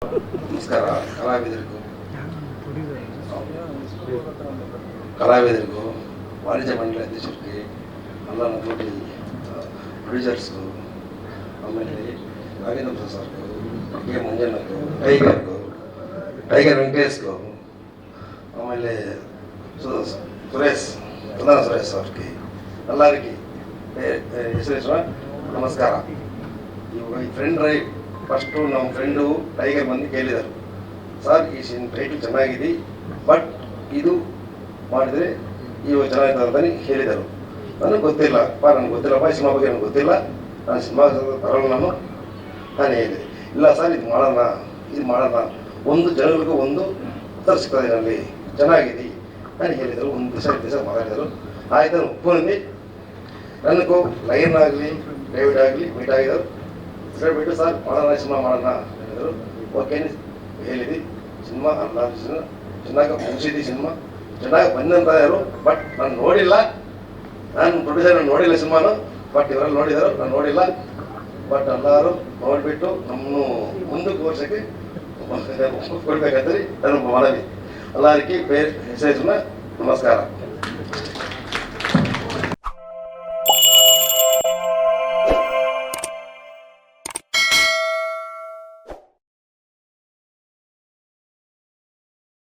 ನಮಸ್ಕಾರ ಕಲಾವಿದರಿಗೂ ವಾಣಿಜ್ಯ ಮಂಡಳಿ ಅಧ್ಯಕ್ಷರಿಗೆ ಎಲ್ಲ ನಟಿ ಪ್ರೊಡ್ಯೂಸರ್ಸ್ಗೂ ಆಮೇಲೆ ನಾಗೇಂದ್ರ ಪ್ರಸಾದ್ಗೂ ಕೆ ಮಂಜಣ್ಣಗೂ ಟೈಗರ್ ವೆಂಕಟೇಶ್ಗೂ ಆಮೇಲೆ ಸುರೇಶ್ ಪ್ರಧಾನ ಸುರೇಶ್ ಅವ್ರಿಗೆ ಎಲ್ಲರಿಗೆ ಹೆಸರು ನಮಸ್ಕಾರ. ಇವಾಗ ಈ ಫ್ರೆಂಡ್ ಡ್ರೈವ್ ಫಸ್ಟು ನಮ್ಮ ಫ್ರೆಂಡು ಟೈಗರ್ ಬಂದು ಕೇಳಿದರು, ಸರ್ ಈ ಟೈಟಲ್ ಚೆನ್ನಾಗಿದೆ, ಬಟ್ ಇದು ಮಾಡಿದರೆ ಇವಾಗ ಚೆನ್ನಾಗಿದೆ ಅಂತಲೇ ಹೇಳಿದರು. ನನಗೆ ಗೊತ್ತಿಲ್ಲಪ್ಪ, ಈ ಸಿನಿಮಾ ಬಗ್ಗೆ ನನಗೆ ಗೊತ್ತಿಲ್ಲ, ನಾನು ಸಿನಿಮಾ ತರಲು ನಾನು ಹೇಳಿದೆ, ಇಲ್ಲ ಸರ್ ಇದು ಮಾಡೋಣ ಒಂದು ಜನರಿಗೂ ಒಂದು ಉತ್ತರ ಸಿಗ್ತದೆ, ಇದರಲ್ಲಿ ಚೆನ್ನಾಗಿದೆ ನಾನು ಹೇಳಿದರು. ಒಂದು ದಿವಸ ಮಾತಾಡಿದರು, ಆಯ್ತು ಒಪ್ಪಂದಿ. ನನಗೂ ಲೈನ್ ಆಗಲಿ ಡೇವಿಡ್ ಆಗಲಿ ಮೀಟ್ ಆಗಿದರು, ಬಿಟ್ಟು ಸರ್ ಮಾಡೋಣ ಸಿನಿಮಾ ಮಾಡೋಣ ಹೇಳಿದರು. ಓಕೆ ಹೇಳಿದ್ವಿ, ಸಿನಿಮಾ ಅಲ್ಲ ಚೆನ್ನಾಗಿ ಮುಗಿಸಿದ್ವಿ, ಸಿನಿಮಾ ಚೆನ್ನಾಗಿ ಬಂದಂತ ಯಾರು, ಬಟ್ ನಾನು ನೋಡಿಲ್ಲ, ನಾನು ಪ್ರೊಡ್ಯೂಸರ್ ನೋಡಿಲ್ಲ ಸಿನಿಮಾನು, ಬಟ್ ಇವರೆಲ್ಲ ನೋಡಿದರು, ನಾನು ನೋಡಿಲ್ಲ. ಬಟ್ ಎಲ್ಲರೂ ನೋಡಿಬಿಟ್ಟು ನಮ್ಮನ್ನು ಮುಂದಕ್ಕೆ ವರ್ಷಕ್ಕೆ ಕೊಡ್ಬೇಕಂತ ನನ್ನ ಮನವಿ. ಎಲ್ಲರಿಗೆ ಹೆಸರನ್ನ ನಮಸ್ಕಾರ.